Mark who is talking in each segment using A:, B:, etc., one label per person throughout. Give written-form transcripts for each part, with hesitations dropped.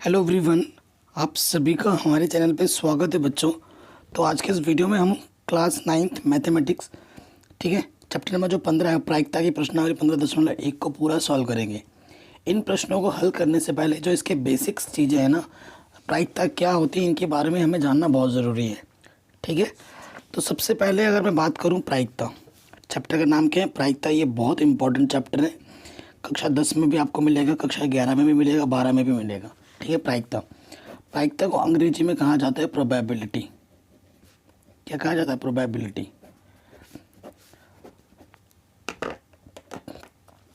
A: Hello everyone, आप सभी का हमारे चैनल पे स्वागत है बच्चों। तो आज के इस वीडियो में हम क्लास 9th मैथमेटिक्स, ठीक है, चैप्टर नंबर जो 15 है प्रायिकता की प्रश्नावली 15.1 को पूरा सॉल्व करेंगे। इन प्रश्नों को हल करने से पहले जो इसके बेसिक्स चीज़ें हैं ना, प्रायिकता क्या होती है, इनके बारे में हमें जानना बहुत ज़रूरी है। ठीक है, तो सबसे पहले अगर मैं बात करूँ प्रायिकता, चैप्टर का नाम क्या है, प्रायिकता। ये बहुत इंपॉर्टेंट चैप्टर है। कक्षा 10 में भी आपको मिलेगा, कक्षा 11 में भी मिलेगा, 12 में भी मिलेगा। ठीक है, प्रायिकता। प्रायिकता को अंग्रेजी में कहा जाता है प्रोबेबिलिटी। क्या कहा जाता है? प्रोबेबिलिटी।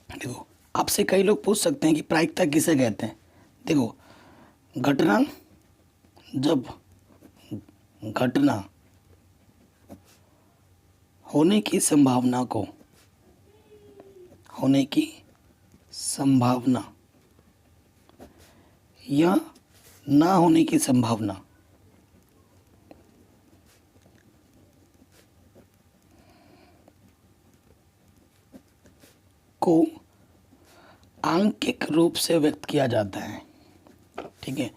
A: देखो, आपसे कई लोग पूछ सकते हैं कि प्रायिकता किसे कहते हैं। देखो, घटना, जब घटना होने की संभावना को, होने की संभावना या ना होने की संभावना को आंकिक रूप से व्यक्त किया जाता है। ठीक है,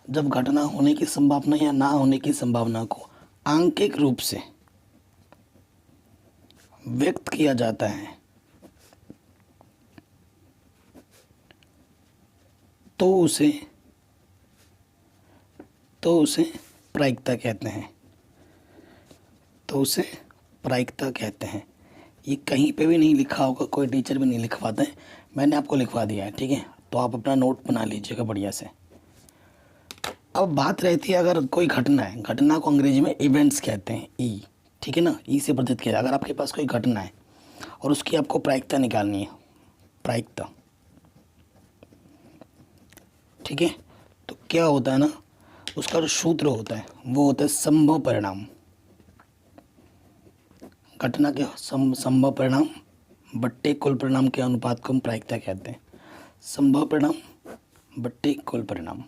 A: जब घटना होने की संभावना या ना होने की संभावना को आंकिक रूप से व्यक्त किया जाता है तो उसे प्रायिकता कहते हैं। तो उसे प्रायिकता कहते हैं। ये कहीं पे भी नहीं लिखा होगा, कोई टीचर भी नहीं लिखवाता है, मैंने आपको लिखवा दिया है। ठीक है, तो आप अपना नोट बना लीजिएगा बढ़िया से। अब बात रहती है, अगर कोई घटना है, घटना को अंग्रेजी में इवेंट्स कहते हैं, ई। ठीक है ना, ई से प्रदर्शित किया। अगर आपके पास कोई घटना है और उसकी आपको प्रायिकता निकालनी है, प्रायिकता, ठीक है, तो क्या होता है ना, उसका जो सूत्र होता है वो होता है संभव परिणाम। घटना के संभव परिणाम बट्टे कुल परिणाम के अनुपात को हम प्रायिकता कहते हैं। संभव परिणाम बट्टे कुल परिणाम।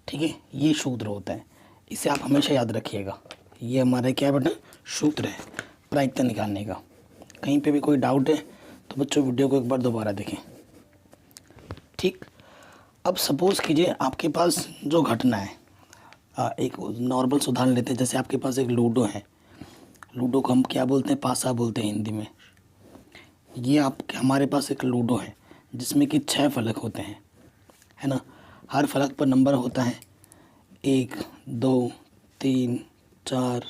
A: ठीक है, ये सूत्र होता है, इसे आप हमेशा याद रखिएगा। ये हमारा क्या बेटा, सूत्र है प्रायिकता निकालने का। कहीं पे भी कोई डाउट है तो बच्चों वीडियो को एक बार दोबारा देखें। ठीक, अब सपोज़ कीजिए आपके पास जो घटना है, एक नॉर्मल उदाहरण लेते हैं। जैसे आपके पास एक लूडो है, लूडो को हम क्या बोलते हैं, पासा बोलते हैं हिंदी में। ये हमारे पास एक लूडो है जिसमें कि 6 फलक होते हैं, है ना। हर फलक पर नंबर होता है 1, 2, 3, 4,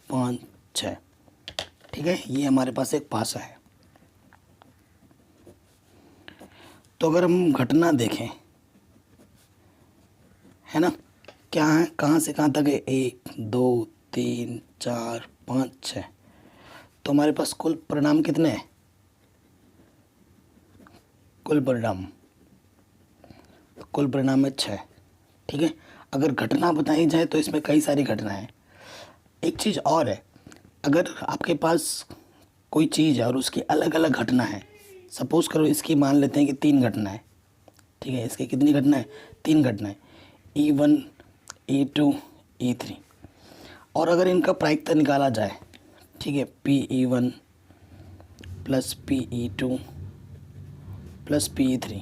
A: 5, 6। ठीक है, ये हमारे पास एक पासा है। तो अगर हम घटना देखें, है ना, क्या है, कहाँ से कहाँ तक है, 1, 2, 3, 4, 5, 6। तो हमारे पास कुल परिणाम कितने हैं, कुल परिणाम है 6। ठीक है, अगर घटना बताई जाए तो इसमें कई सारी घटनाएं हैं। एक चीज़ और है, अगर आपके पास कोई चीज़ है और उसकी अलग अलग घटना है, सपोज़ करो इसकी मान लेते हैं कि 3 घटना है। ठीक है, इसकी कितनी घटना है, 3 घटनाएं, E1, E2, E3। और अगर इनका प्रायिकता निकाला जाए, ठीक है, PE1 plus PE2 plus PE3,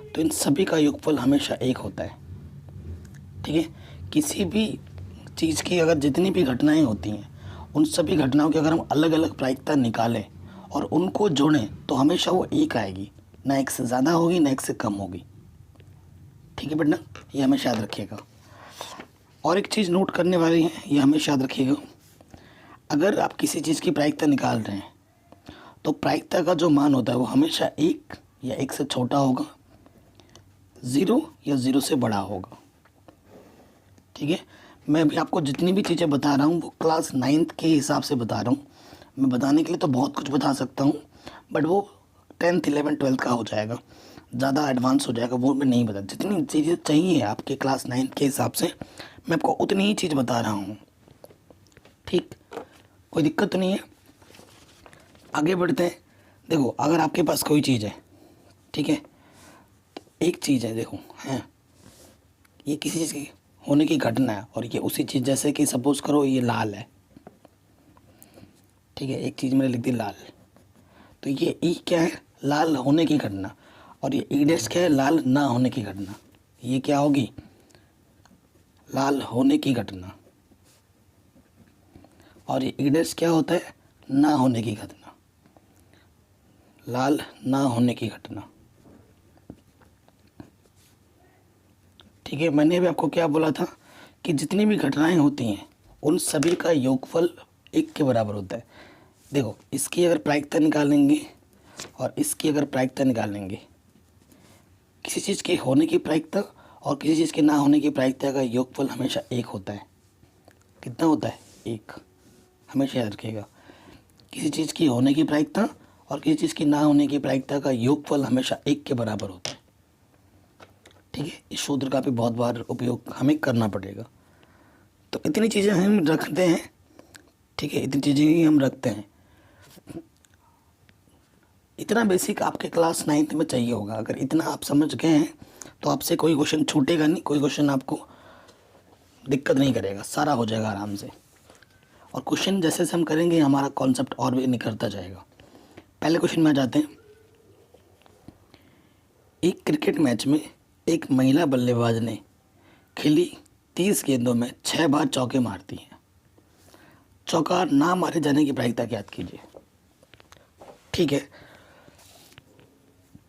A: तो इन सभी का योगफल हमेशा 1 होता है। ठीक है, किसी भी चीज़ की अगर जितनी भी घटनाएं होती हैं, उन सभी घटनाओं की अगर हम अलग अलग प्रायिकता निकालें और उनको जोड़ें तो हमेशा वो 1 आएगी, ना 1 से ज़्यादा होगी ना 1 से कम होगी। ठीक है बेटा, ये हमेशा याद रखिएगा। और एक चीज़ नोट करने वाली है, ये हमेशा याद रखिएगा, अगर आप किसी चीज़ की प्रायिकता निकाल रहे हैं तो प्रायिकता का जो मान होता है वो हमेशा 1 या 1 से छोटा होगा, 0 या 0 से बड़ा होगा। ठीक है, मैं अभी आपको जितनी भी चीज़ें बता रहा हूँ वो क्लास 9th के हिसाब से बता रहा हूँ। मैं बताने के लिए तो बहुत कुछ बता सकता हूँ, बट वो 10th 11th 12th का हो जाएगा, ज़्यादा एडवांस हो जाएगा, वो मैं नहीं बता। जितनी चीज़ें चाहिए आपके क्लास 9th के हिसाब से मैं आपको उतनी ही चीज़ बता रहा हूँ। ठीक, कोई दिक्कत तो नहीं है, आगे बढ़ते हैं। देखो, अगर आपके पास कोई चीज़ है, ठीक है, तो एक चीज़ है, देखो है, ये किसी चीज़ की होने की घटना है और ये उसी चीज़, जैसे कि सपोज़ करो ये लाल है। ठीक है, एक चीज़ मैंने लिख दी लाल, तो ये ई क्या है, लाल होने की घटना, और ये ई डैश क्या है, लाल ना होने की घटना। ये क्या होगी, लाल होने की घटना, और ये ई डैश क्या होता है, ना होने की घटना, लाल ना होने की घटना। ठीक है, मैंने अभी आपको क्या बोला था कि जितनी भी घटनाएं होती हैं उन सभी का योगफल एक के बराबर होता है। देखो, इसकी अगर प्रायिकता निकालेंगे और इसकी अगर प्रायिकता निकालेंगे, किसी चीज़ के होने की प्रायिकता और किसी चीज़ के ना होने की प्रायिकता का योगफल हमेशा एक होता है। कितना होता है, एक। हमेशा याद रखिएगा, किसी चीज़ की होने की प्रायिकता और किसी चीज़ की ना होने की प्रायिकता का योगफल हमेशा एक के बराबर होता है। ठीक है, इस सूत्र का भी बहुत बार उपयोग हमें करना पड़ेगा। तो इतनी चीज़ें हम रखते हैं। ठीक है, इतनी चीज़ें ही हम रखते हैं। इतना बेसिक आपके क्लास 9th में चाहिए होगा। अगर इतना आप समझ गए हैं तो आपसे कोई क्वेश्चन छूटेगा नहीं, कोई क्वेश्चन आपको दिक्कत नहीं करेगा, सारा हो जाएगा आराम से। और क्वेश्चन जैसे जैसे हम करेंगे हमारा कॉन्सेप्ट और भी निखरता जाएगा। पहले क्वेश्चन में आ जाते हैं। एक क्रिकेट मैच में एक महिला बल्लेबाज ने खेली 30 गेंदों में 6 बार चौके मारती हैं। चौका ना मारे जाने की प्रायिकता ज्ञात कीजिए। ठीक है,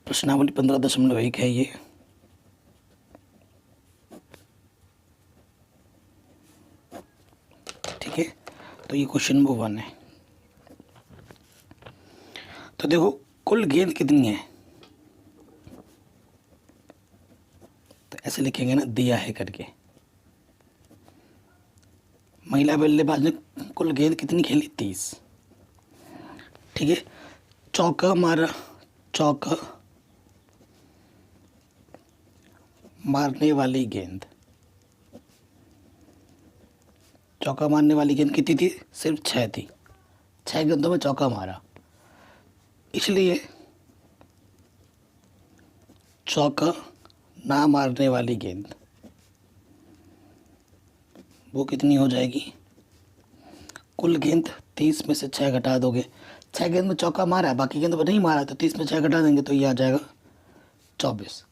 A: प्रश्नावली 15.1 है ये। ठीक है, तो ये क्वेश्चन नंबर 1 है। तो देखो, कुल गेंद कितनी है, तो ऐसे लिखेंगे ना, दिया है करके। महिला बल्लेबाज ने कुल गेंद कितनी खेली, 30। ठीक है, चौका मारा, चौका मारने वाली गेंद, चौका मारने वाली गेंद कितनी थी, सिर्फ 6 थी। 6 गेंदों में चौका मारा, इसलिए चौका ना मारने वाली गेंद वो कितनी हो जाएगी, कुल गेंद 30 में से 6 घटा दोगे। 6 गेंद में चौका मारा, बाकी गेंद पर नहीं मारा, तो 30 में 6 घटा देंगे तो ये आ जाएगा 24।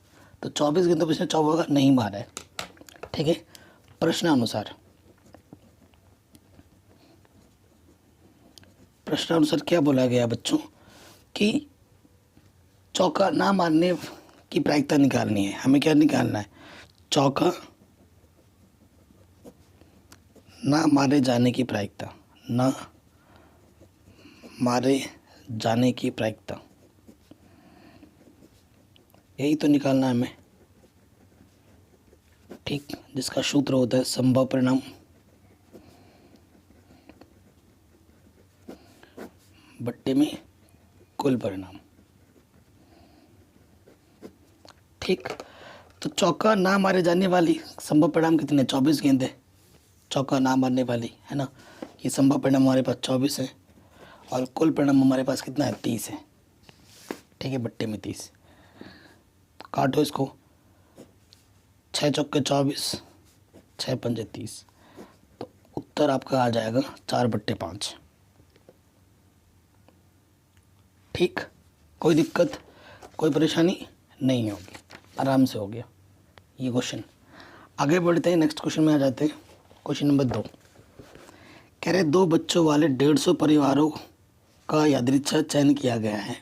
A: तो 24 गेंदों में से 24 का नहीं मारा है। ठीक है, प्रश्नानुसार क्या बोला गया बच्चों कि चौका ना मारने की प्रायिकता निकालनी है। हमें क्या निकालना है, चौका ना मारे जाने की प्रायिकता, ना मारे जाने की प्रायिकता, यही तो निकालना है हमें। ठीक, जिसका सूत्र होता है संभव परिणाम बट्टे में कुल परिणाम। ठीक, तो चौका ना मारे जाने वाली संभव परिणाम कितने, 24 गेंद है। चौका ना मारने वाली है ना, ये संभव परिणाम हमारे पास 24 है, और कुल परिणाम हमारे पास कितना है, 30 है। ठीक है, बट्टे में 30। काटो इसको, 6 चौके 24, 6 पंजे 30, तो उत्तर आपका आ जाएगा 4/5। ठीक, कोई दिक्कत, कोई परेशानी नहीं होगी, आराम से हो गया ये क्वेश्चन। आगे बढ़ते हैं, नेक्स्ट क्वेश्चन में आ जाते हैं। क्वेश्चन नंबर 2 कह रहे 2 बच्चों वाले 150 परिवारों का यादृच्छा चयन किया गया है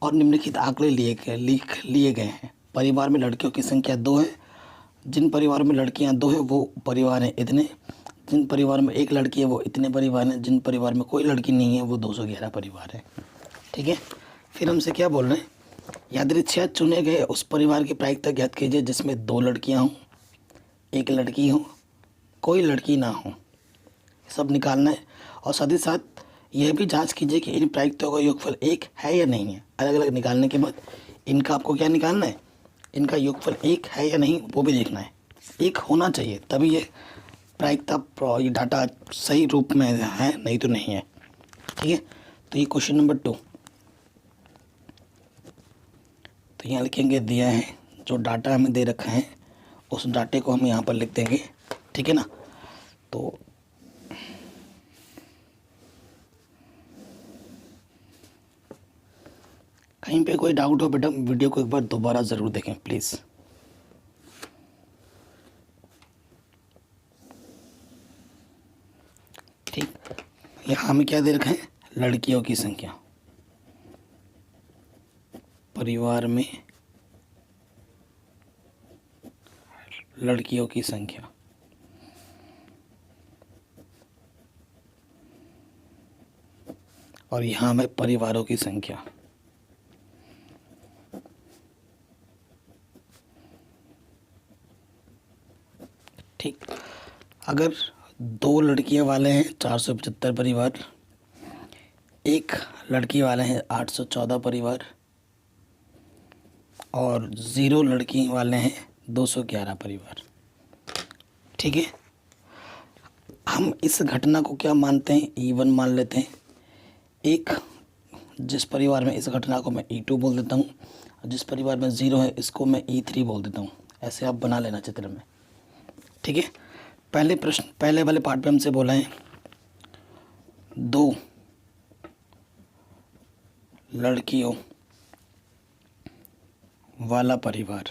A: और निम्नलिखित आंकड़े लिए गए हैं। परिवार में लड़कियों की संख्या 2 है, जिन परिवार में लड़कियां 2 है वो परिवार हैं इतने, जिन परिवार में एक लड़की है वो इतने परिवार हैं, जिन परिवार में कोई लड़की नहीं है वो 211 परिवार है। ठीक है, फिर हमसे क्या बोल रहे हैं, यादृच्छा चुने गए उस परिवार की प्रायिकता ज्ञात कीजिए जिसमें 2 लड़कियां हों, 1 लड़की हो, कोई लड़की ना हो, सब निकालना है। और साथ ही साथ यह भी जांच कीजिए कि इन प्रायिकताओं का योगफल 1 है या नहीं है। अलग अलग निकालने के बाद इनका आपको क्या निकालना है, इनका योगफल 1 है या नहीं वो भी देखना है। 1 होना चाहिए, तभी ये प्रायिकता, ये डाटा सही रूप में है, नहीं तो नहीं है। ठीक है, तो ये क्वेश्चन नंबर 2। तो यहाँ लिखेंगे दिया है, जो डाटा हमें दे रखा है उस डाटे को हम यहाँ पर लिख देंगे। ठीक है ना, तो कहीं पे कोई डाउट हो बेटा वीडियो को एक बार दोबारा ज़रूर देखें प्लीज़। ठीक, यहाँ हमें क्या दे रखा है, लड़कियों की संख्या, परिवार में लड़कियों की संख्या। और यहाँ हमें परिवारों की संख्या। ठीक, अगर 2 लड़कियां वाले हैं 475 परिवार, 1 लड़की वाले हैं 814 परिवार, और 0 लड़की वाले हैं 211 परिवार। ठीक है, हम इस घटना को क्या मानते हैं, E1 मान लेते हैं। एक जिस परिवार में इस घटना को मैं E2 बोल देता हूँ, जिस परिवार में 0 है इसको मैं E3 बोल देता हूँ। ऐसे आप बना लेना चित्र में। ठीक है, पहले प्रश्न, पहले वाले पार्ट पे हमसे बोला है 2 लड़कियों वाला परिवार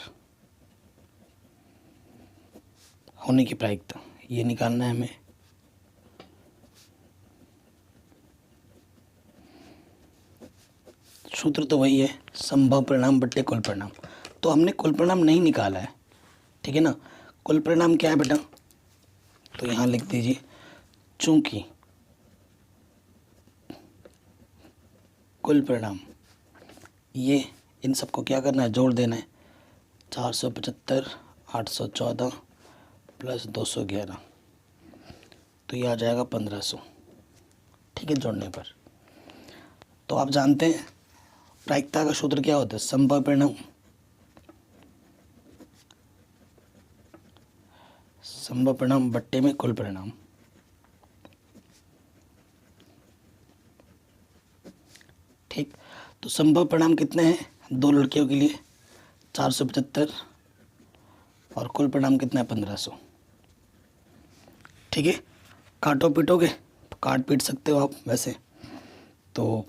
A: होने की प्रायिकता, ये निकालना है हमें। सूत्र तो वही है, संभव परिणाम बट्टे कुल परिणाम। तो हमने कुल परिणाम नहीं निकाला है, ठीक है ना। कुल परिणाम क्या है बेटा, तो यहाँ लिख दीजिए, चूंकि कुल परिणाम, ये इन सबको क्या करना है, जोड़ देना है। 475 814 प्लस 211, तो ये आ जाएगा 1500। ठीक है, जोड़ने पर। तो आप जानते हैं प्रायिकता का सूत्र क्या होता है, संभव परिणाम, संभव परिणाम बट्टे में कुल परिणाम। ठीक, तो संभव परिणाम कितने हैं 2 लड़कियों के लिए, 475, और कुल परिणाम कितना है 1500। ठीक है, काटो पीटोगे तो काट पीट सकते हो आप वैसे तो।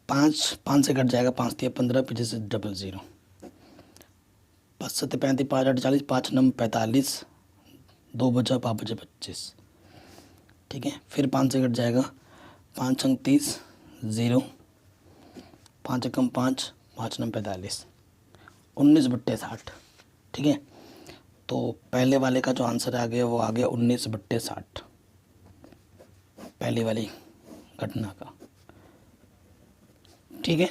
A: 5 से कट जाएगा, 5 3 15, पीछे से 00, 5 7 35, 5 8 40, 5 9 45, 2 बचा 5 बचे 25। ठीक है, फिर 5 से कट जाएगा, 5 अंक 30, 0, 5 एकम 5, 5 9 45, 19/60। ठीक है, तो पहले वाले का जो आंसर आ गया वो आ गया 19/60, पहली वाली घटना का। ठीक है,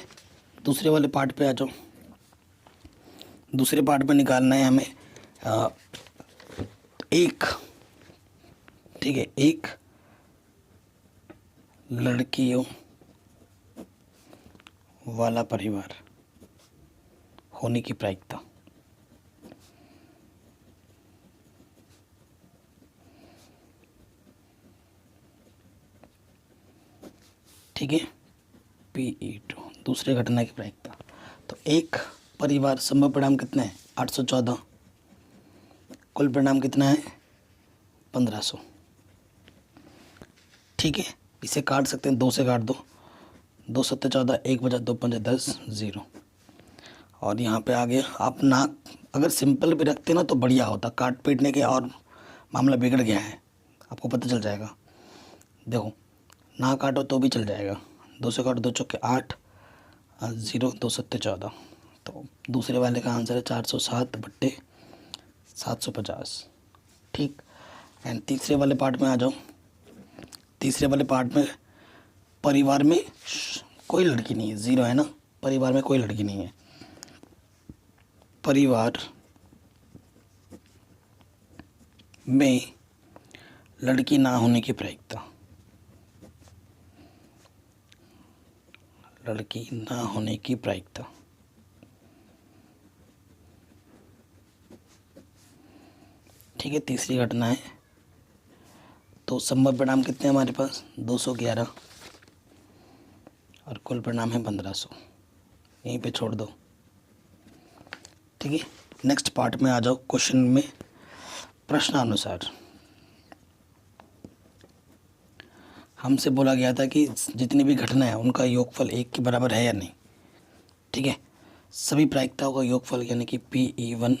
A: दूसरे वाले पार्ट पे आ जाओ। दूसरे पार्ट में निकालना है हमें एक, ठीक है, 1 लड़कियों वाला परिवार होने की प्रायिकता। ठीक है, PE2 दूसरे घटना की प्रायिकता। तो एक परिवार, संभव परिणाम कितने हैं 814, कुल परिणाम कितना है 1500। ठीक है, इसे काट सकते हैं, 2 से काट दो, 2 7 14, 1 बचा 2 5 10, 0। और यहाँ पे आ गया, आप नाक अगर सिंपल भी रखते ना तो बढ़िया होता, काट पीटने के और मामला बिगड़ गया है, आपको पता चल जाएगा। देखो ना काटो तो भी चल जाएगा, 2 से काटो 2 चौके 8, 0 2 7 14। तो दूसरे वाले का आंसर है 407/750। ठीक, एंड तीसरे वाले पार्ट में आ जाओ। तीसरे वाले पार्ट में परिवार में कोई लड़की नहीं है, 0 है ना, परिवार में कोई लड़की नहीं है। परिवार में लड़की ना होने की प्रायिकता, लड़की ना होने की प्रायिकता। ठीक है, तीसरी घटना है। तो संभव परिणाम कितने हैं हमारे पास 211, और कुल परिणाम है 1500, यहीं पे छोड़ दो। ठीक है, नेक्स्ट पार्ट में आ जाओ, क्वेश्चन में प्रश्नानुसार। हमसे बोला गया था कि जितनी भी घटना है उनका योगफल 1 के बराबर है या नहीं। ठीक है, सभी प्रायिकताओं का योगफल यानी कि PE1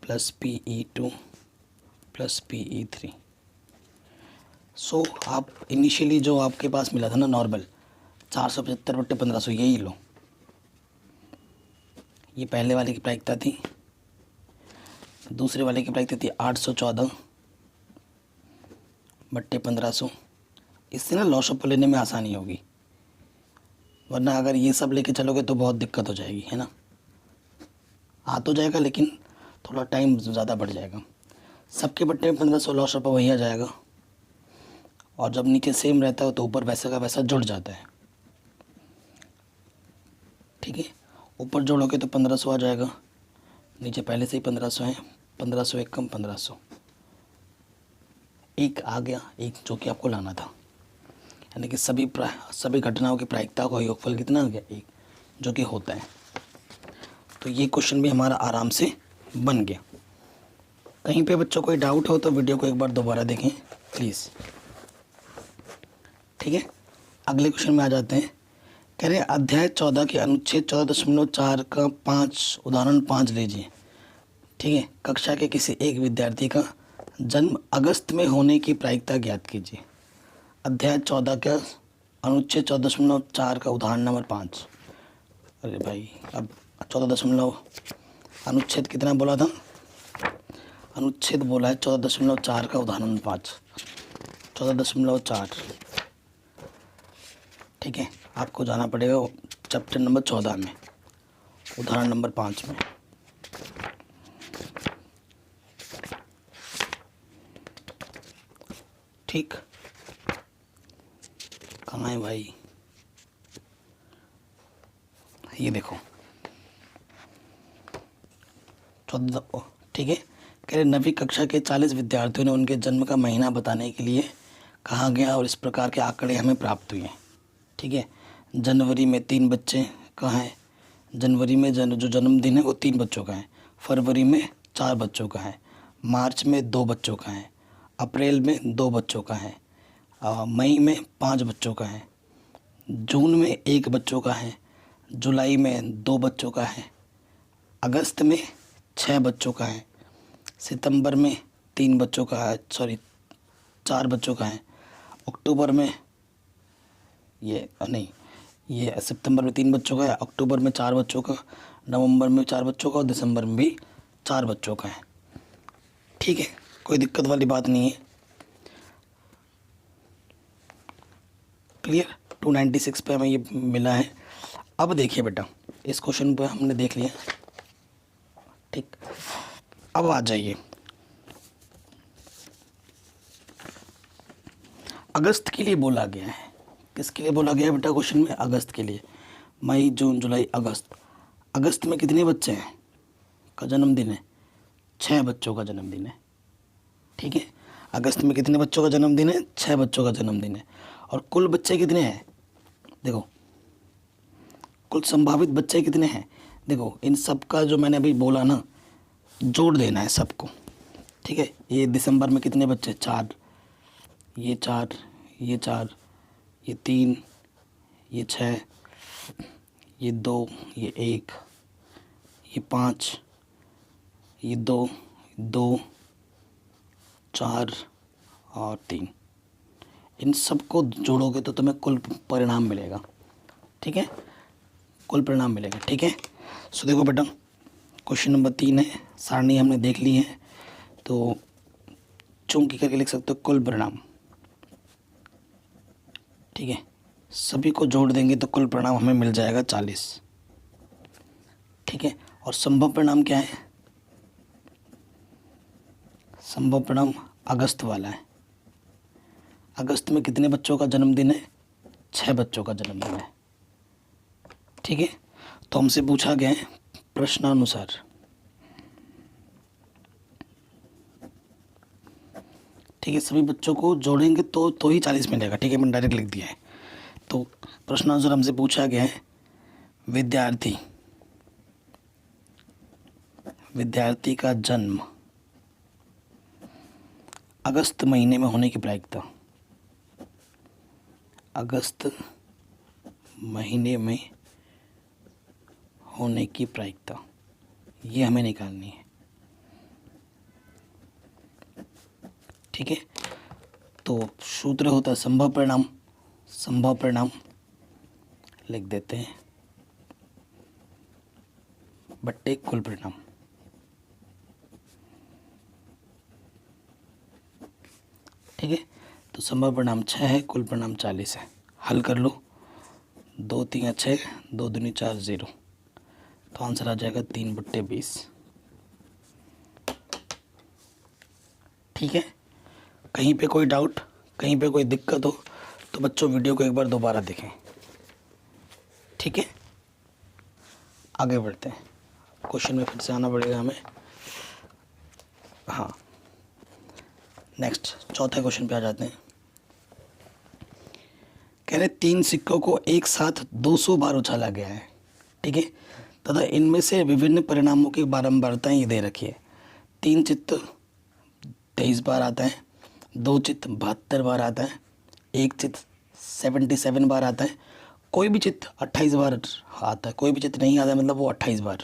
A: plus PE2 plus PE3। सो आप इनिशियली जो आपके पास मिला था ना नॉर्मल 475/1500, यही लो। ये पहले वाले की प्रायिकता थी, दूसरे वाले की प्रायिकता थी 814/1500। इससे ना लॉस ऑफ लेने में आसानी होगी, वरना अगर ये सब लेके चलोगे तो बहुत दिक्कत हो जाएगी, है ना। आ तो जाएगा लेकिन थोड़ा टाइम ज़्यादा बढ़ जाएगा। सबके बट्टे में 1500 लॉस ऑफ वही आ जाएगा, और जब नीचे सेम रहता है तो ऊपर वैसा का वैसा जुड़ जाता है। ठीक है, ऊपर जोड़ोगे तो 1500 आ जाएगा, नीचे पहले से ही 1500 है, 1500 एक कम 1500, एक आ गया, एक जो कि आपको लाना था। यानी कि सभी घटनाओं की प्रायिकताओं का योगफल कितना आ गया, 1, जो कि होता है। तो ये क्वेश्चन भी हमारा आराम से बन गया। कहीं पे बच्चों कोई डाउट हो तो वीडियो को एक बार दोबारा देखें प्लीज़। ठीक है, अगले क्वेश्चन में आ जाते हैं। कह रहे अध्याय 14 के अनुच्छेद 14.4 का 5 उदाहरण 5 लीजिए। ठीक है, कक्षा के किसी एक विद्यार्थी का जन्म अगस्त में होने की प्रायिकता ज्ञात कीजिए। अध्याय 14 का अनुच्छेद 14.4 का उदाहरण नंबर 5। अरे भाई, अब 14 अनुच्छेद कितना बोला था, अनुच्छेद बोला है 14.4 का उदाहरण नंबर 5, 14.4। ठीक है, आपको जाना पड़ेगा चैप्टर नंबर 14 में, उदाहरण नंबर 5 में। ठीक, कहाँ है भाई, ये देखो 14। ठीक है, कह रहे नवीं कक्षा के 40 विद्यार्थियों ने उनके जन्म का महीना बताने के लिए कहा गया और इस प्रकार के आंकड़े हमें प्राप्त हुए। ठीक है, जनवरी में 3 बच्चे का है, जनवरी में जो जन्मदिन है वो 3 बच्चों का है, फरवरी में 4 बच्चों का है, मार्च में 2 बच्चों का है, अप्रैल में 2 बच्चों का है, मई में 5 बच्चों का है, जून में 1 बच्चों का है, जुलाई में 2 बच्चों का है, अगस्त में 6 बच्चों का है, सितंबर में 3 बच्चों का है, 4 बच्चों का है, अक्टूबर में ये सितंबर में 3 बच्चों का है, अक्टूबर में 4 बच्चों का, नवंबर में 4 बच्चों का और दिसंबर में भी 4 बच्चों का है। ठीक है, कोई दिक्कत वाली बात नहीं है। क्लियर, 296 पे हमें ये मिला है। अब देखिए बेटा, इस क्वेश्चन पे हमने देख लिया। ठीक, अब आ जाइए अगस्त के लिए बोला गया है। किसके लिए बोला गया है बेटा क्वेश्चन में, अगस्त के लिए। मई, जून, जुलाई, अगस्त। अगस्त में कितने बच्चे हैं का जन्मदिन है, 6 बच्चों का जन्मदिन है। ठीक है, अगस्त में कितने बच्चों का जन्मदिन है, 6 बच्चों का जन्मदिन है। और कुल बच्चे कितने हैं, देखो कुल संभावित बच्चे कितने हैं, देखो इन सब का जो मैंने अभी बोला ना, जोड़ देना है सबको। ठीक है, ये दिसंबर में कितने बच्चे, 4, ये 4, ये 4, ये 3, ये 6, ये 2, ये 1, ये 5, ये 2, 2, 4 और 3। इन सबको जोड़ोगे तो तुम्हें कुल परिणाम मिलेगा। ठीक है, कुल परिणाम मिलेगा। ठीक है, सो देखो बेटा, क्वेश्चन नंबर 3 है, सारणी हमने देख ली है, तो चूंकि करके लिख सकते हो कुल परिणाम। ठीक है, सभी को जोड़ देंगे तो कुल परिणाम हमें मिल जाएगा 40। ठीक है, और संभव परिणाम क्या है, संभव परिणाम अगस्त वाला है। अगस्त में कितने बच्चों का जन्मदिन है, 6 बच्चों का जन्मदिन है। ठीक है, तो हमसे पूछा गया है प्रश्नानुसार। ठीक है, सभी बच्चों को जोड़ेंगे तो ही 40 मिलेगा। ठीक है, मैंने डायरेक्ट लिख दिया है। तो प्रश्नानुसार हमसे पूछा गया है विद्यार्थी का जन्म अगस्त महीने में होने की प्रायिकता। अगस्त महीने में होने की प्रायिकता, ये हमें निकालनी है। ठीक है, तो सूत्र होता है संभव परिणाम, संभव परिणाम लिख देते हैं बट्टे कुल परिणाम। ठीक है, तो संभव परिणाम 6 है, कुल परिणाम 40 है। हल कर लो, 2 3 6, 2 दूनी 4 0, तो आंसर आ जाएगा 3/20। ठीक है, कहीं पे कोई डाउट, कहीं पे कोई दिक्कत हो तो बच्चों वीडियो को एक बार दोबारा देखें। ठीक है, आगे बढ़ते हैं, क्वेश्चन में फिर से आना पड़ेगा हमें। हाँ, नेक्स्ट चौथे क्वेश्चन पे आ जाते हैं। कह रहे 3 सिक्कों को एक साथ 200 बार उछाला गया है। ठीक है, तथा इनमें से विभिन्न परिणामों की बारंबारता ये दे रखी है। 3 चित्त 23 बार आता है, 2 चित्त 72 बार आता है, 1 चित्त 77 बार आता है, कोई भी चित्त 28 बार आता है, कोई भी चित्त नहीं आता है, मतलब वो 28 बार।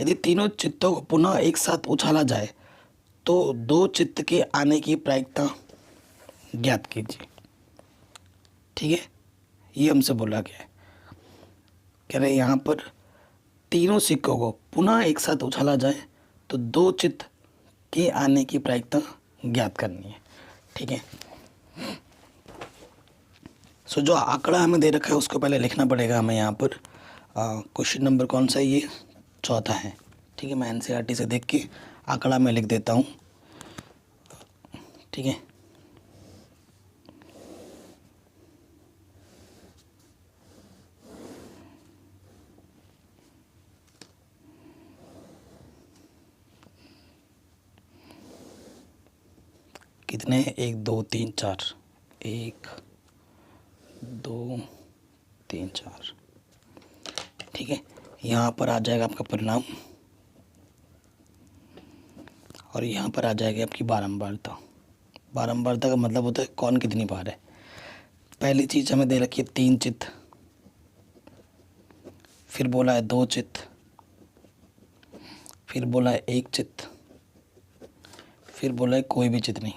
A: यदि तीनों चित्तों को पुनः एक साथ उछाला जाए तो 2 चित्त के आने की प्रायिकता ज्ञात कीजिए। ठीक है, ये हमसे बोला गया है। कह रहे यहाँ पर तीनों सिक्कों को पुनः एक साथ उछाला जाए तो 2 चित्त के आने की प्रायिकता ज्ञात करनी है। ठीक है, सो जो आंकड़ा हमें दे रखा है उसको पहले लिखना पड़ेगा हमें यहाँ पर। क्वेश्चन नंबर कौन सा है ये? चौथा है। ठीक है, मैं एनसीईआरटी से देख के आंकड़ा में लिख देता हूँ। ठीक है, कितने? 1 2 3 4, 1 2 3 4। ठीक है, यहाँ पर आ जाएगा आपका परिणाम और यहाँ पर आ जाएगी आपकी बारंबारता। बारंबारता का मतलब होता है कौन कितनी बार है। पहली चीज़ हमें दे रखी है 3 चित्त, फिर बोला है 2 चित्त, फिर बोला है 1 चित्त, फिर बोला है कोई भी चित्त नहीं।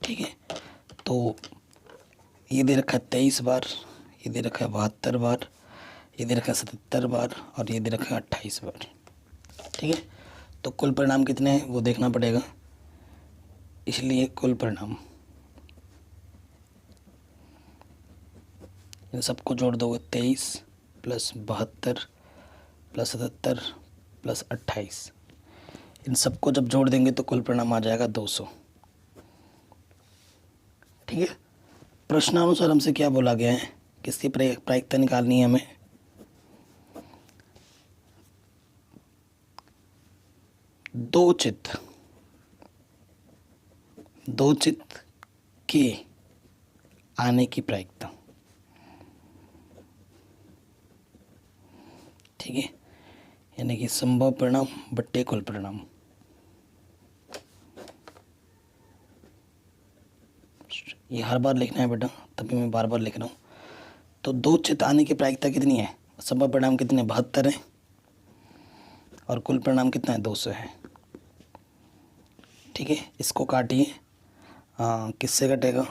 A: ठीक है, तो ये दे रखा है 23 बार, ये दे रखा है 72 बार, ये दे रखा है 77 बार और ये दे रखा है 28 बार। ठीक है, तो कुल परिणाम कितने हैं वो देखना पड़ेगा, इसलिए कुल परिणाम इन सबको जोड़ दोगे 23 + 72 + 77 + 28, इन सबको जब जोड़ देंगे तो कुल परिणाम आ जाएगा 200। ठीक है, प्रश्नानुसार हमसे क्या बोला गया है, किसकी प्रायिकता निकालनी है हमें? दो चित्त के आने की प्रायिकता। ठीक है, यानी कि संभव परिणाम बट्टे कुल परिणाम। ये हर बार लिखना है बेटा, तभी मैं बार बार लिख रहा हूँ। तो 2 चित्त आने की प्रायिकता कितनी है? संभव परिणाम कितने? 72 है और कुल परिणाम कितना है? 200 है। ठीक है, इसको काटिए, किससे कटेगा?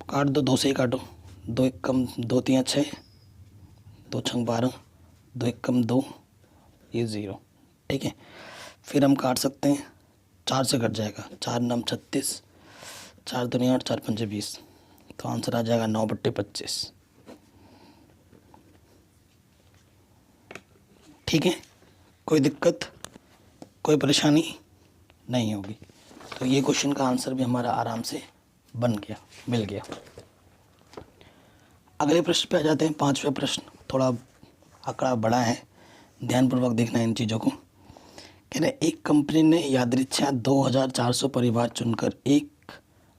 A: काट दो, 2 से ही काटो। 2 1 कम 2 3 6, 2 6 12, 2 1 कम 2, ये 0। ठीक है, फिर हम काट सकते हैं, 4 से कट जाएगा, 4 9 36, 4 दूनी 8, 4 पंजे 20, तो आंसर आ जाएगा 9/25। ठीक है, कोई दिक्कत, कोई परेशानी नहीं होगी। तो ये क्वेश्चन का आंसर भी हमारा आराम से बन गया, मिल गया। अगले प्रश्न पे आ जाते हैं, 5वां प्रश्न। थोड़ा आंकड़ा बड़ा है, ध्यानपूर्वक देखना है इन चीज़ों को। कह रहे एक कंपनी ने यादृच्छा 2400 परिवार चुनकर एक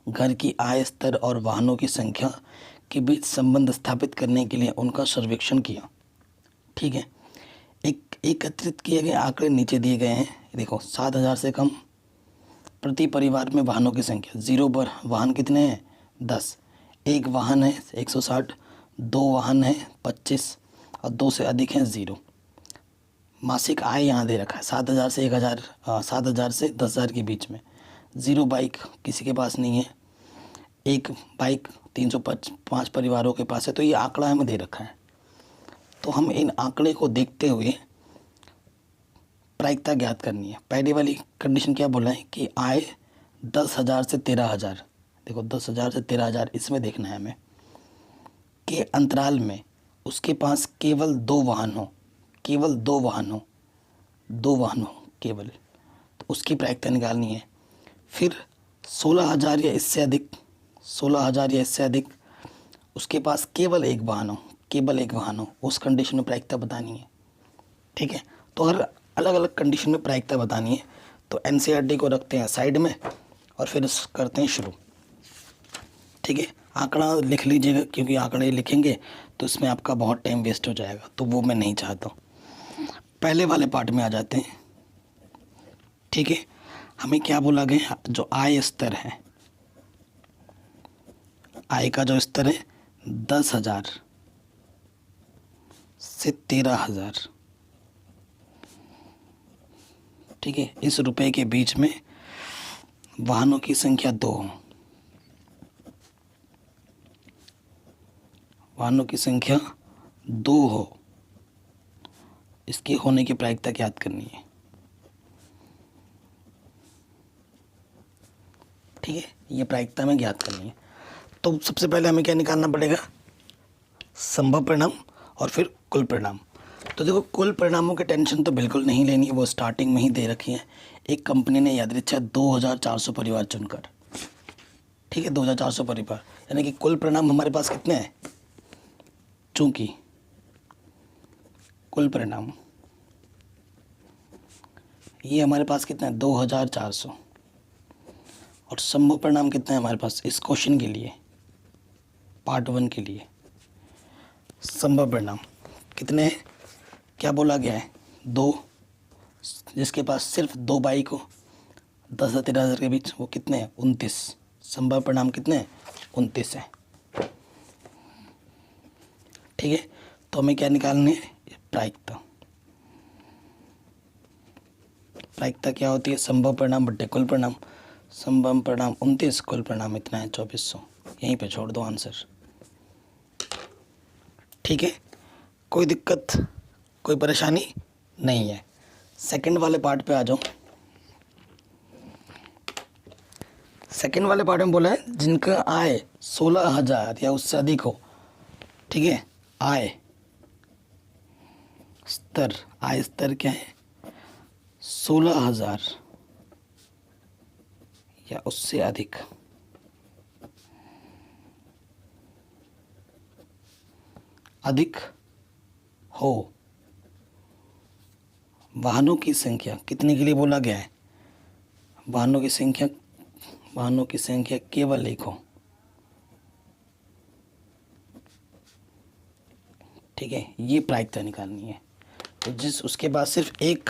A: घर की आय स्तर और वाहनों की संख्या के बीच संबंध स्थापित करने के लिए उनका सर्वेक्षण किया। ठीक है। एकत्रित किए गए आंकड़े नीचे दिए गए हैं। देखो 7,000 से कम प्रति परिवार में वाहनों की संख्या, 0 पर वाहन कितने हैं 10, एक वाहन है 160, 2 वाहन है 25 और 2 से अधिक हैं 0। मासिक आय यहाँ दे रखा है 7,000 से 1,000, 7,000 से 10,000 के बीच में। 0 बाइक किसी के पास नहीं है, एक बाइक 305 परिवारों के पास है। तो ये आंकड़ा हमें दे रखा है। तो हम इन आंकड़े को देखते हुए प्रायिकता ज्ञात करनी है। पहली वाली कंडीशन क्या बोला है कि आय 10,000 से 13,000, देखो 10,000 से 13,000 इसमें देखना है हमें, के अंतराल में उसके पास केवल 2 वाहन हो, केवल 2 वाहन हो, 2 वाहन हो केवल, तो उसकी प्रायिकता निकालनी है। फिर 16,000 या इससे अधिक, 16,000 या इससे अधिक उसके पास केवल एक वाहन हो, केवल एक वाहन हो, उस कंडीशन में प्रायिकता बतानी है। ठीक है। तो हर अलग अलग कंडीशन में प्रायिकता बतानी है। तो एनसीईआरटी को रखते हैं साइड में और फिर करते हैं शुरू। ठीक है। आंकड़ा लिख लीजिएगा, क्योंकि आंकड़े लिखेंगे तो इसमें आपका बहुत टाइम वेस्ट हो जाएगा, तो वो मैं नहीं चाहता हूँ। पहले वाले पार्ट में आ जाते हैं। ठीक है। हमें क्या बोला गया, जो आय स्तर है, आय का जो स्तर है 10,000 से 13,000, ठीक है, इस रुपए के बीच में वाहनों की संख्या 2 हो, वाहनों की संख्या 2 हो, इसकी होने की प्रायिकता ज्ञात करनी है। ठीक है, ये प्रायिकता में ज्ञात करनी है। तो सबसे पहले हमें क्या निकालना पड़ेगा, संभव परिणाम और फिर कुल परिणाम। तो देखो कुल परिणामों की टेंशन तो बिल्कुल नहीं लेनी है, वो स्टार्टिंग में ही दे रखी है। एक कंपनी ने यादृच्छा 2,400 परिवार चुनकर, ठीक है, 2,400 परिवार, यानी कि कुल परिणाम हमारे पास कितने हैं, चूंकि कुल परिणाम ये हमारे पास कितना है 2,400, और संभव परिणाम कितना है हमारे पास इस क्वेश्चन के लिए, पार्ट 1 के लिए संभव परिणाम कितने हैं, क्या बोला गया है 2, जिसके पास सिर्फ 2 बाइक हो 10 से 13,000 के बीच, वो कितने हैं 29। संभव परिणाम कितने हैं 29 है। ठीक है। तो हमें क्या निकालनी है, प्रायिकता। प्रायिकता क्या होती है, संभव परिणाम बट्टे कुल परिणाम। संभव परिणाम 29, कुल परिणाम इतना है 2400। यहीं पे छोड़ दो आंसर। ठीक है, कोई दिक्कत, कोई परेशानी नहीं है। सेकंड वाले पार्ट पे आ जाओ। सेकंड वाले पार्ट में बोला है जिनका आय 16,000 या उससे अधिक हो, ठीक है, आय स्तर, आय स्तर क्या है 16,000 या उससे अधिक, अधिक हो। वाहनों की संख्या कितने के लिए बोला गया है, वाहनों की संख्या, वाहनों की संख्या केवल एक हो। ठीक है, ये प्रायिकता निकालनी है। तो जिस उसके पास सिर्फ एक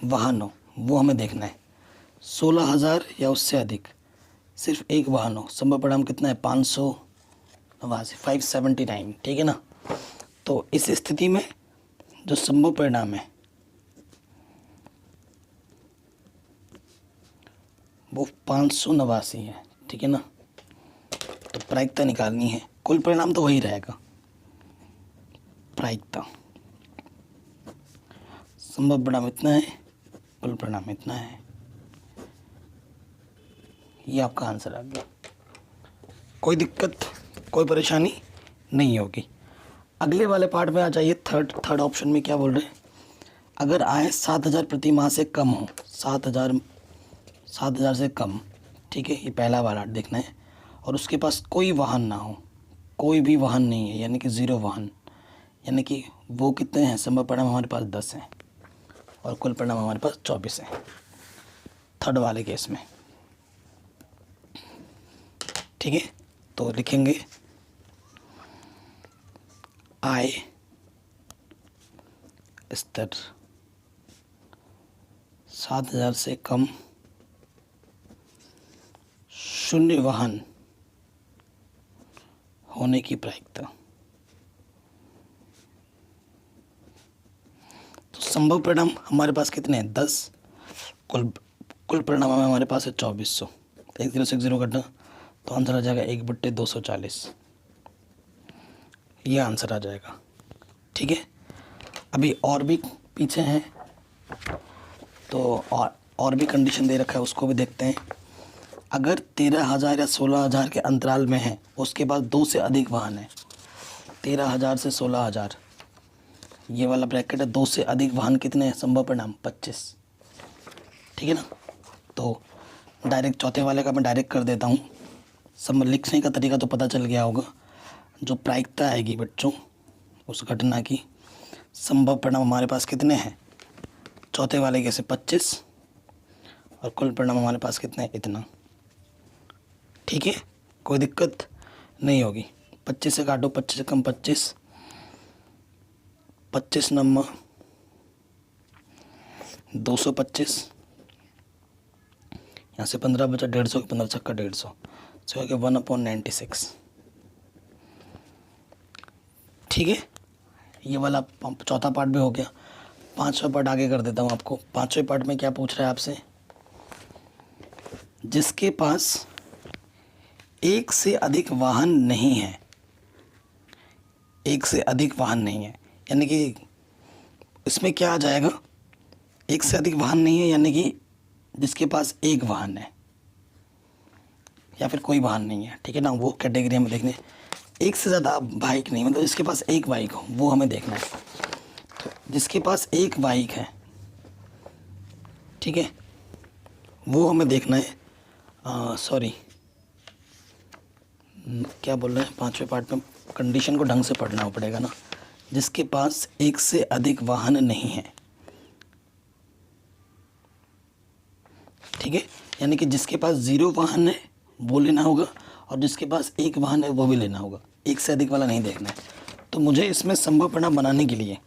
A: वाहन हो वो हमें देखना है। 16,000 या उससे अधिक, सिर्फ एक वाहन हो, संभव परिणाम कितना है 589, 579, ठीक है ना। तो इस स्थिति में जो संभव परिणाम है वो 589 है, ठीक है ना। तो प्रायिकता निकालनी है, कुल परिणाम तो वही रहेगा। प्रायिकता संभव परिणाम इतना है, कुल परिणाम इतना है, ये आपका आंसर आ गया। कोई दिक्कत, कोई परेशानी नहीं होगी। अगले वाले पार्ट में आ जाइए। थर्ड ऑप्शन में क्या बोल रहे हैं, अगर आय 7,000 प्रति माह से कम हो, 7,000 से कम, ठीक है, ये पहला वाला देखना है, और उसके पास कोई वाहन ना हो, कोई भी वाहन नहीं है, यानी कि 0 वाहन, यानी कि वो कितने हैं, संभव परिणाम हमारे पास 10 हैं और कुल परिणाम हमारे पास 24 है थर्ड वाले केस में। ठीक है, तो लिखेंगे आय स्तर 7,000 से कम शून्य वाहन होने की प्रायिकता। तो संभव परिणाम हमारे पास कितने हैं? 10। कुल परिणाम हमारे पास है 2400। 1 0 से 1 0 घटना, तो आंसर आ जाएगा 1/240। ये आंसर आ जाएगा। ठीक है, अभी और भी पीछे हैं, तो और भी कंडीशन दे रखा है, उसको भी देखते हैं। अगर 13,000 या 16,000 के अंतराल में है, उसके बाद 2 से अधिक वाहन है, 13,000 से 16,000, ये वाला ब्रैकेट है, 2 से अधिक वाहन कितने हैं? संभव परिणाम 25। ठीक है ना, तो डायरेक्ट चौथे वाले का मैं डायरेक्ट कर देता हूँ। सब लिखने का तरीका तो पता चल गया होगा। जो प्रायिकता आएगी बच्चों उस घटना की, संभव परिणाम हमारे पास कितने हैं? चौथे वाले के से 25, और कुल परिणाम हमारे पास कितने हैं? इतना। ठीक है, कोई दिक्कत नहीं होगी। 25 से काटो, 25 से कम 25, 25 नंबर 225, यहाँ से 15 बचा, 150, 15 छक्का 150, सो हो गया 1/96। ठीक है, ये वाला चौथा पार्ट भी हो गया। पांचवा पार्ट आगे कर देता हूँ आपको। पांचवें पार्ट में क्या पूछ रहा है आपसे? जिसके पास एक से अधिक वाहन नहीं है, एक से अधिक वाहन नहीं है, यानी कि इसमें क्या आ जाएगा? एक से अधिक वाहन नहीं है यानी कि जिसके पास एक वाहन है या फिर कोई वाहन नहीं है। ठीक है ना, वो कैटेगरी हमें देखने। एक से ज़्यादा बाइक नहीं, मतलब जिसके पास एक बाइक हो, वो हमें देखना है। तो जिसके पास एक बाइक है, ठीक है, वो हमें देखना है। सॉरी, क्या बोल रहे हैं? पांचवें पार्ट में कंडीशन को ढंग से पढ़ना पड़ेगा ना। जिसके पास एक से अधिक वाहन नहीं है, ठीक है, यानी कि जिसके पास 0 वाहन है वो लेना होगा, और जिसके पास एक वाहन है वो भी लेना होगा। एक से अधिक वाला नहीं देखना है। तो मुझे इसमें संभव परिणाम बनाने के लिए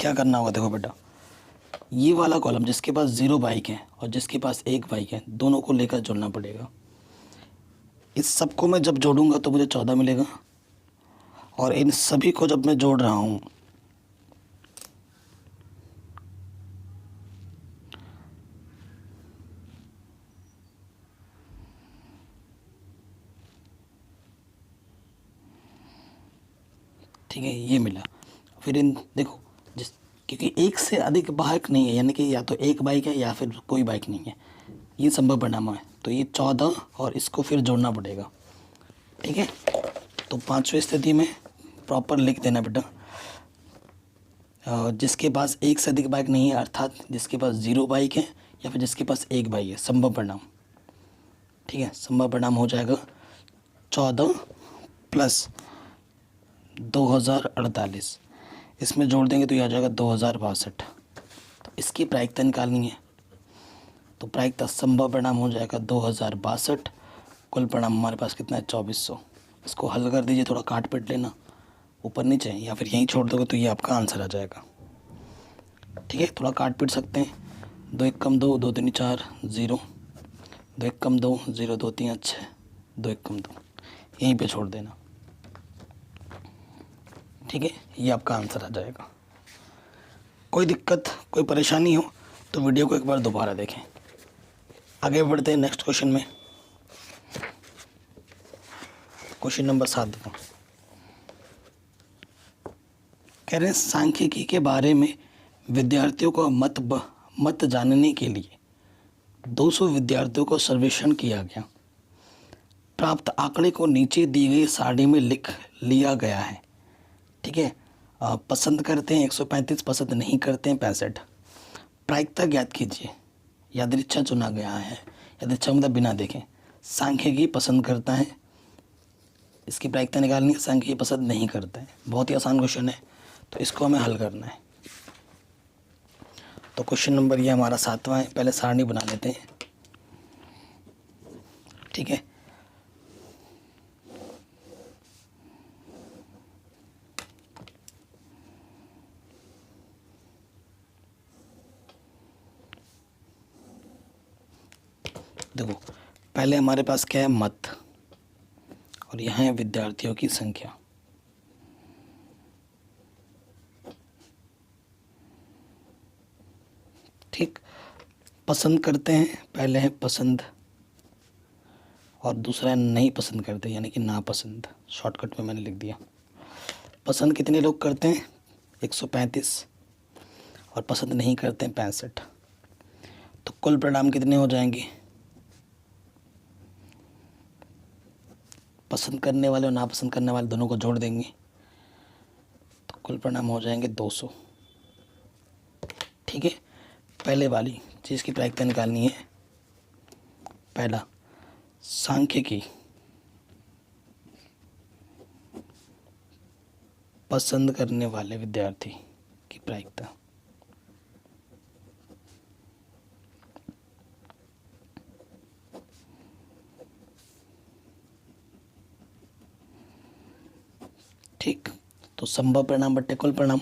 A: क्या करना होगा? देखो बेटा, ये वाला कॉलम जिसके पास 0 बाइक है और जिसके पास एक बाइक है, दोनों को लेकर जोड़ना पड़ेगा। इस सब को मैं जब जोड़ूंगा तो मुझे 14 मिलेगा, और इन सभी को जब मैं जोड़ रहा हूँ ठीक है, ये मिला। फिर इन देखो, जिस क्योंकि एक से अधिक बाइक नहीं है, यानी कि या तो एक बाइक है या फिर कोई बाइक नहीं है, ये संभव परिणाम है। तो ये 14 और इसको फिर जोड़ना पड़ेगा। ठीक है, तो पांचवी स्थिति में प्रॉपर लिख देना बेटा। जिसके पास एक से अधिक बाइक नहीं है, अर्थात जिसके पास 0 बाइक है या फिर जिसके पास एक बाइक है, संभव परिणाम। ठीक है, संभव परिणाम हो जाएगा 14 प्लस 2048, इसमें जोड़ देंगे तो ये आ जाएगा 2062। तो इसकी प्रायिकता निकालनी है, तो प्रायिकता संभव परिणाम हो जाएगा 2062। कुल परिणाम हमारे पास कितना है? 2400। इसको हल कर दीजिए, थोड़ा काट पीट लेना ऊपर नीचे, या फिर यहीं छोड़ दोगे तो ये आपका आंसर आ जाएगा। ठीक है, थोड़ा काट पीट सकते हैं। 2 1 कम 2, 2 3 4 0, 2 1 कम 2 0, 2 3 6, 2 1 कम 2, यहीं पे छोड़ देना। ठीक है, ये आपका आंसर आ जाएगा। कोई दिक्कत, कोई परेशानी हो तो वीडियो को एक बार दोबारा देखें। आगे बढ़ते हैं नेक्स्ट क्वेश्चन में। क्वेश्चन नंबर 7 कह रहे हैं, सांख्यिकी के बारे में विद्यार्थियों को मत जानने के लिए 200 विद्यार्थियों को सर्वेक्षण किया गया। प्राप्त आंकड़े को नीचे दी गई सारणी में लिख लिया गया है। ठीक है, पसंद करते हैं 135, पसंद नहीं करते हैं 65। प्रायिकता ज्ञात कीजिए। यादृच्छा चुना गया है, यादृच्छा मतलब बिना देखें। सांख्यिकी पसंद करता है, इसकी प्रायिकता निकालनी है। सांख्यिकी पसंद नहीं करता है। बहुत ही आसान क्वेश्चन है, तो इसको हमें हल करना है। तो क्वेश्चन नंबर ये हमारा 7वां है। पहले सारणी बना लेते हैं। ठीक है, देखो पहले हमारे पास क्या है, मत, और यहाँ है विद्यार्थियों की संख्या। ठीक, पसंद करते हैं, पहले है पसंद, और दूसरा है नहीं पसंद करते, यानी कि नापसंद, शॉर्टकट में मैंने लिख दिया। पसंद कितने लोग करते हैं, 135, और पसंद नहीं करते हैं 65। तो कुल परिणाम कितने हो जाएंगे, पसंद करने वाले और नापसंद करने वाले दोनों को जोड़ देंगे तो कुल परिणाम हो जाएंगे 200। ठीक है, पहले वाली चीज़ की प्रायिकता निकालनी है। पहला, सांख्यिकी पसंद करने वाले विद्यार्थी की प्रायिकता, ठीक, तो संभव परिणाम बट्टे कुल परिणाम,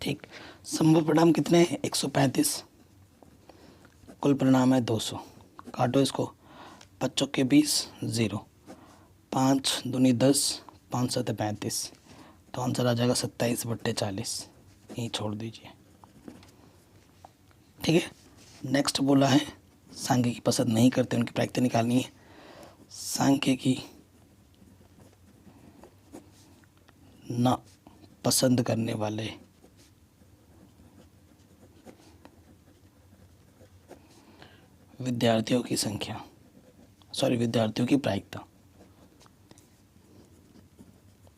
A: ठीक, संभव परिणाम कितने हैं, 135, कुल परिणाम है 200। काटो इसको, 5 चौके 20, 0, 5 दूनी 10, 5 7 35, तो आंसर आ जाएगा 27/40, यहीं छोड़ दीजिए। ठीक है, नेक्स्ट बोला है सांख्यिकी पसंद नहीं करते, उनकी प्रायिकता निकालनी है। सांख्यिकी ना पसंद करने वाले विद्यार्थियों की संख्या, विद्यार्थियों की प्रायिकता।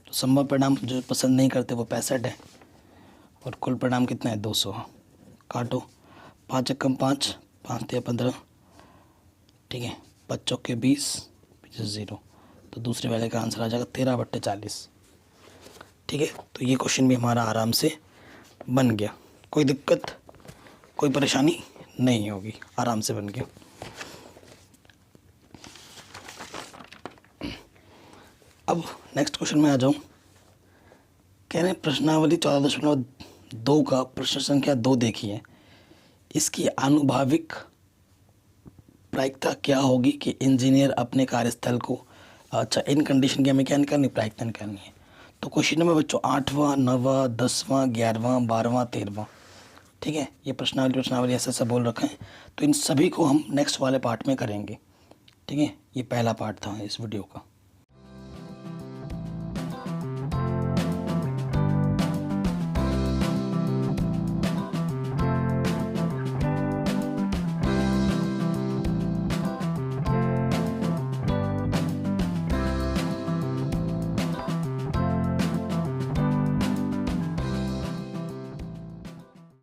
A: तो संभव परिणाम जो पसंद नहीं करते वो 65 है, और कुल परिणाम कितना है, 200। काटो, 5 एकम 5, 5 तिया 15, ठीक है, 5 चौके 20, 0, तो दूसरे वाले का आंसर आ जाएगा 13/40। ठीक है, तो ये क्वेश्चन भी हमारा आराम से बन गया, कोई दिक्कत कोई परेशानी नहीं होगी, आराम से बन गया। अब नेक्स्ट क्वेश्चन में आ जाऊँ। कह रहे हैं प्रश्नावली 14.2 का प्रश्न संख्या 2 देखिए, इसकी आनुभाविक प्रायिकता क्या होगी कि इंजीनियर अपने कार्यस्थल को, अच्छा इन कंडीशन की हमें क्या निकालनी, प्रायिकता निकालनी है। तो क्वेश्चन में बच्चों 8वां 9वां 10वां 11वां 12वां 13वां, ठीक है, ये प्रश्नावली ऐसा ऐसा बोल रखा है। तो इन सभी को हम नेक्स्ट वाले पार्ट में करेंगे। ठीक है, ये पहला पार्ट था इस वीडियो का।